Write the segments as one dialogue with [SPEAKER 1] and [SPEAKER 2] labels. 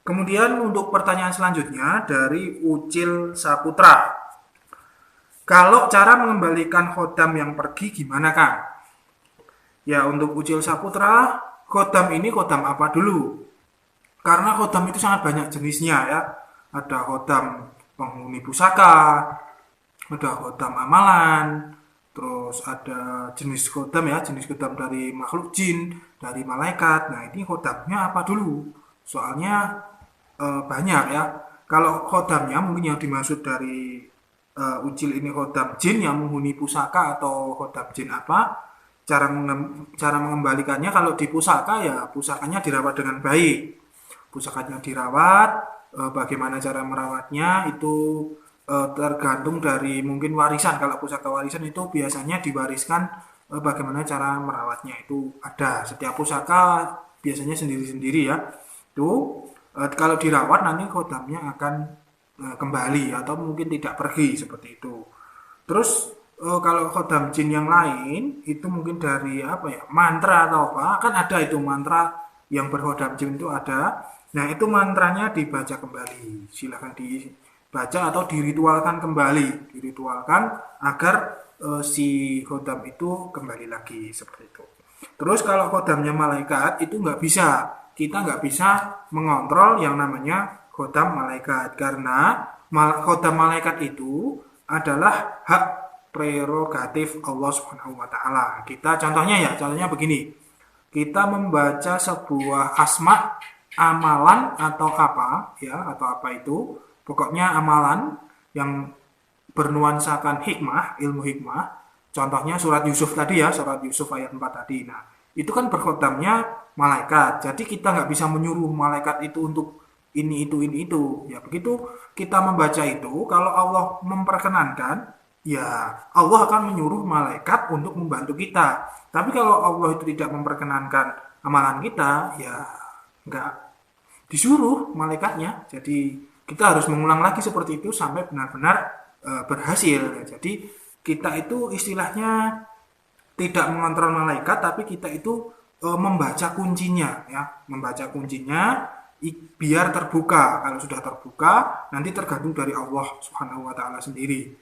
[SPEAKER 1] Kemudian untuk pertanyaan selanjutnya dari Ucil Saputra. Kalau cara mengembalikan khodam yang pergi gimana Kang? Ya untuk Ucil Saputra, khodam ini khodam apa dulu? Karena khodam itu sangat banyak jenisnya ya. Ada khodam penghuni pusaka, ada khodam amalan, terus ada jenis khodam ya, jenis khodam dari makhluk jin, dari malaikat. Nah ini khodamnya apa dulu? Soalnya banyak ya. Kalau khodamnya mungkin yang dimaksud dari Ucil ini khodam jin yang menghuni pusaka atau khodam jin apa? Cara mengembalikannya kalau di pusaka ya pusakanya dirawat dengan baik. Pusakanya dirawat, bagaimana cara merawatnya itu tergantung dari mungkin warisan. Kalau pusaka warisan itu biasanya diwariskan, bagaimana cara merawatnya itu ada. Setiap pusaka biasanya sendiri-sendiri ya. Itu kalau dirawat nanti kodamnya akan kembali atau mungkin tidak pergi seperti itu. Terus kalau kodam jin yang lain itu mungkin dari apa ya mantra atau apa kan ada itu mantra yang berkodam jin itu ada. Nah itu mantranya dibaca kembali. Silahkan dibaca atau diritualkan kembali, diritualkan agar si kodam itu kembali lagi seperti itu. Terus kalau kodamnya malaikat itu nggak bisa, kita nggak bisa mengontrol yang namanya kodam malaikat karena kodam malaikat itu adalah hak prerogatif Allah Subhanahu wa taala. Kita contohnya begini. Kita membaca sebuah asma, amalan atau apa ya, atau apa itu, pokoknya amalan yang bernuansakan hikmah, ilmu hikmah. Contohnya surat Yusuf tadi ya, surat Yusuf ayat 4 tadi. Nah, itu kan berkhotamnya malaikat. Jadi kita nggak bisa menyuruh malaikat itu untuk ini itu. Ya begitu kita membaca itu, kalau Allah memperkenankan, ya Allah akan menyuruh malaikat untuk membantu kita. Tapi kalau Allah itu tidak memperkenankan amalan kita, ya nggak disuruh malaikatnya. Jadi kita harus mengulang lagi seperti itu sampai benar-benar berhasil. Jadi kita itu istilahnya tidak mengontrol malaikat, tapi kita itu membaca kuncinya, ya, membaca kuncinya biar terbuka. Kalau sudah terbuka, nanti tergantung dari Allah Subhanahu Wa Taala sendiri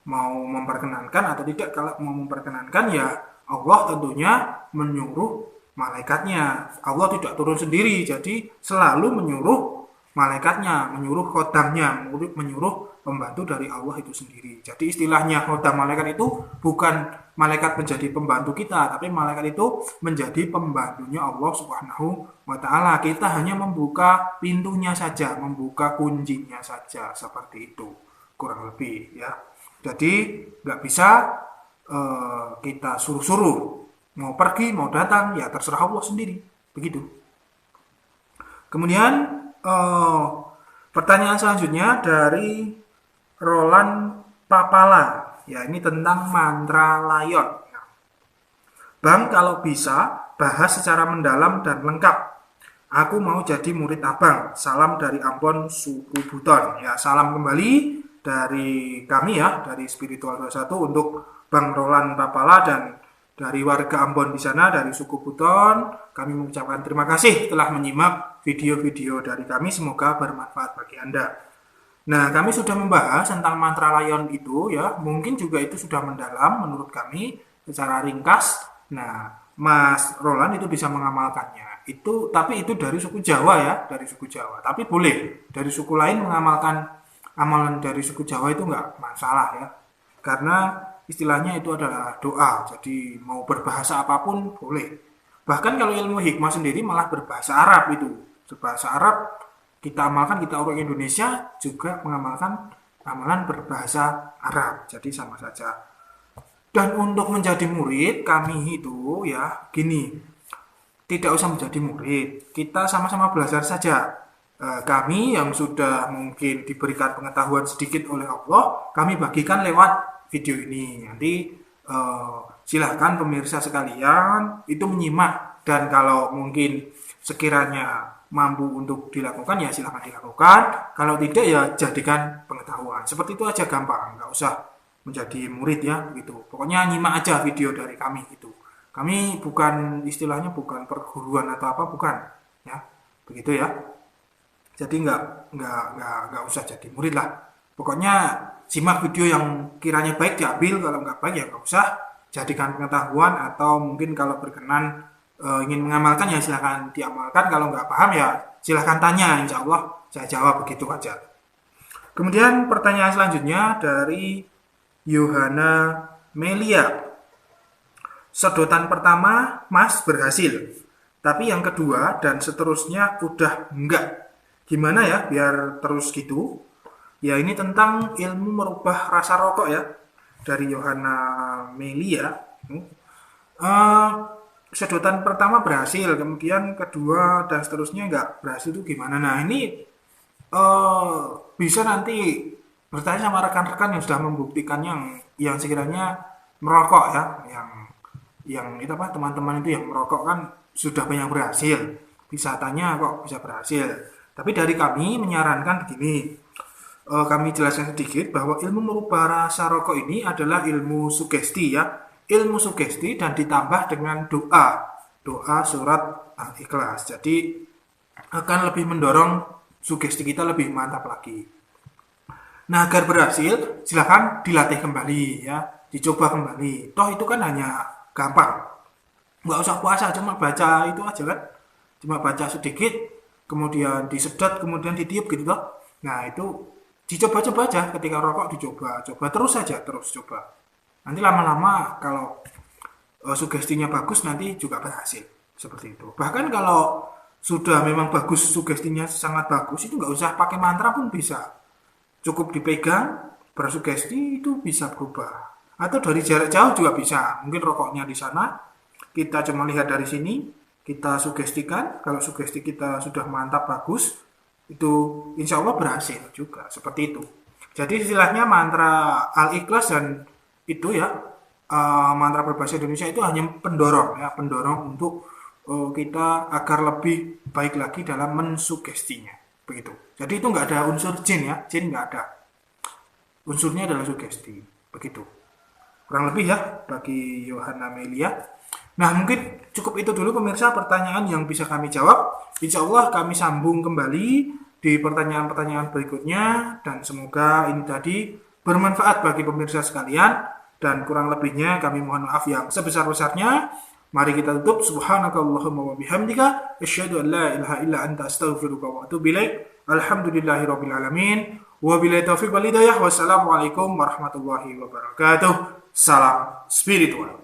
[SPEAKER 1] mau memperkenankan atau tidak. Kalau mau memperkenankan, ya Allah tentunya menyuruh malaikatnya. Allah tidak turun sendiri, jadi selalu menyuruh malaikatnya, menyuruh khodamnya, menyuruh pembantu dari Allah itu sendiri. Jadi istilahnya khodam malaikat itu bukan malaikat menjadi pembantu kita, tapi malaikat itu menjadi pembantunya Allah Subhanahu wa taala. Kita hanya membuka pintunya saja, membuka kuncinya saja, seperti itu. Kurang lebih ya. Jadi nggak bisa kita suruh-suruh. Mau pergi, mau datang, ya terserah Allah sendiri. Begitu. Kemudian pertanyaan selanjutnya dari Roland Papala. Ya, ini tentang mantra layon. Bang, kalau bisa bahas secara mendalam dan lengkap. Aku mau jadi murid abang. Salam dari Ambon, suku Buton. Ya, salam kembali dari kami ya, dari Spiritual 21 untuk Bang Roland Papala dan dari warga Ambon di sana, dari suku Buton. Kami mengucapkan terima kasih telah menyimak video-video dari kami. Semoga bermanfaat bagi Anda. Nah, kami sudah membahas tentang mantra layon itu ya. Mungkin juga itu sudah mendalam menurut kami secara ringkas. Nah, Mas Roland itu bisa mengamalkannya. Tapi itu dari suku Jawa ya, dari suku Jawa. Tapi boleh dari suku lain mengamalkan amalan dari suku Jawa itu nggak masalah ya. Karena istilahnya itu adalah doa. Jadi mau berbahasa apapun boleh. Bahkan kalau ilmu hikmah sendiri malah berbahasa Arab itu. Berbahasa Arab kita amalkan, kita orang Indonesia juga mengamalkan amalan berbahasa Arab. Jadi sama saja. Dan untuk menjadi murid kami itu ya gini, tidak usah menjadi murid. Kita sama-sama belajar saja. Kami yang sudah mungkin diberikan pengetahuan sedikit oleh Allah, kami bagikan lewat video ini. Nanti silahkan pemirsa sekalian itu menyimak, dan kalau mungkin sekiranya mampu untuk dilakukan ya silahkan dilakukan. Kalau tidak ya jadikan pengetahuan. Seperti itu aja, gampang, nggak usah menjadi murid ya gitu. Pokoknya nyimak aja video dari kami itu. Kami bukan istilahnya bukan perguruan atau apa, bukan ya. Begitu ya. Jadi nggak usah jadi murid lah. Pokoknya simak video yang kiranya baik diambil, kalau nggak baik ya nggak usah. Jadikan pengetahuan atau mungkin kalau berkenan ingin mengamalkan ya silahkan diamalkan. Kalau nggak paham ya silahkan tanya. Insya Allah saya jawab begitu aja. Kemudian pertanyaan selanjutnya dari Yohana Melia. Sedotan pertama Mas berhasil, tapi yang kedua dan seterusnya udah enggak. Gimana ya biar terus gitu? Ya ini tentang ilmu merubah rasa rokok ya dari Yohana Melia. Eh, Sedotan pertama berhasil, kemudian kedua dan seterusnya enggak berhasil itu gimana? Nah ini eh, bisa nanti bertanya sama rekan-rekan yang sudah membuktikan yang sekiranya merokok ya, yang itu apa teman-teman itu yang merokok kan sudah banyak berhasil. Bisa tanya kok bisa berhasil. Tapi dari kami menyarankan begini, kami jelaskan sedikit bahwa ilmu merubah rasa rokok ini adalah ilmu sugesti ya, ilmu sugesti dan ditambah dengan doa surat Al-Ikhlas. Jadi akan lebih mendorong sugesti kita lebih mantap lagi. Nah agar berhasil silahkan dilatih kembali ya, dicoba kembali. Toh itu kan hanya gampang, nggak usah puasa, cuma baca itu aja kan, cuma baca sedikit kemudian disedot kemudian ditiup gitu toh. Nah itu dicoba-coba aja, ketika rokok dicoba-coba terus saja, terus coba, nanti lama-lama kalau sugestinya bagus nanti juga berhasil seperti itu. Bahkan kalau sudah memang bagus, sugestinya sangat bagus, itu nggak usah pakai mantra pun bisa, cukup dipegang bersugesti itu bisa berubah. Atau dari jarak jauh juga bisa, mungkin rokoknya di sana, kita cuma lihat dari sini, kita sugestikan, kalau sugesti kita sudah mantap bagus, itu insya Allah berhasil juga, seperti itu. Jadi istilahnya mantra Al-Ikhlas dan itu ya, mantra berbahasa Indonesia itu hanya pendorong ya, pendorong untuk kita agar lebih baik lagi dalam mensugestinya, begitu. Jadi itu nggak ada unsur jin ya, jin nggak ada. Unsurnya adalah sugesti, begitu. Kurang lebih ya bagi Yohana Melia. Nah mungkin cukup itu dulu pemirsa pertanyaan yang bisa kami jawab. Insya Allah kami sambung kembali di pertanyaan-pertanyaan berikutnya dan semoga ini tadi bermanfaat bagi pemirsa sekalian dan kurang lebihnya kami mohon maaf yang sebesar-besarnya. Mari kita tutup. Subhanakallahumma wa bihamdika asyhadu an la ilaha illa anta astaghfiruka wa atubu ilaik. Alhamdulillahirabbil alamin. Wabillahi taufiq wal hidayah. Wassalamualaikum warahmatullahi wabarakatuh. Salam spiritual.